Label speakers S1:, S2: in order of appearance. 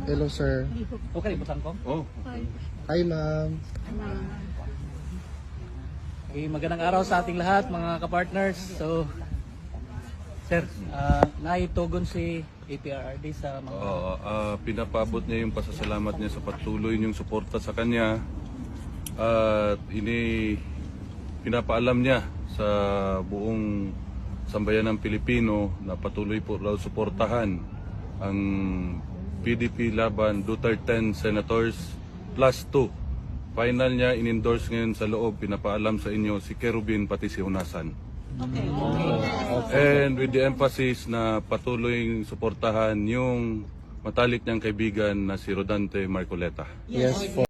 S1: Hello, sir.
S2: Okay, butang ko.
S3: Oh,
S1: Hi, ma'am.
S2: Okay, magandang araw sa ating lahat, mga kapartners. So, sir, naitugon si APRRD sa mga...
S3: pinapabot niya yung pasasalamat niya sa patuloy niyong suporta sa kanya at pinapaalam niya sa buong sambayan ng Pilipino na patuloy po raw suportahan ang PDP laban Duterte 10 Senators plus 2. Final niya, in-endorse ngayon sa loob, pinapaalam sa inyo si Kerubin pati si Hunasan. And with the emphasis na patuloy suportahan yung matalik niyang kaibigan na si Rodante Marcoleta.
S1: Yes, po.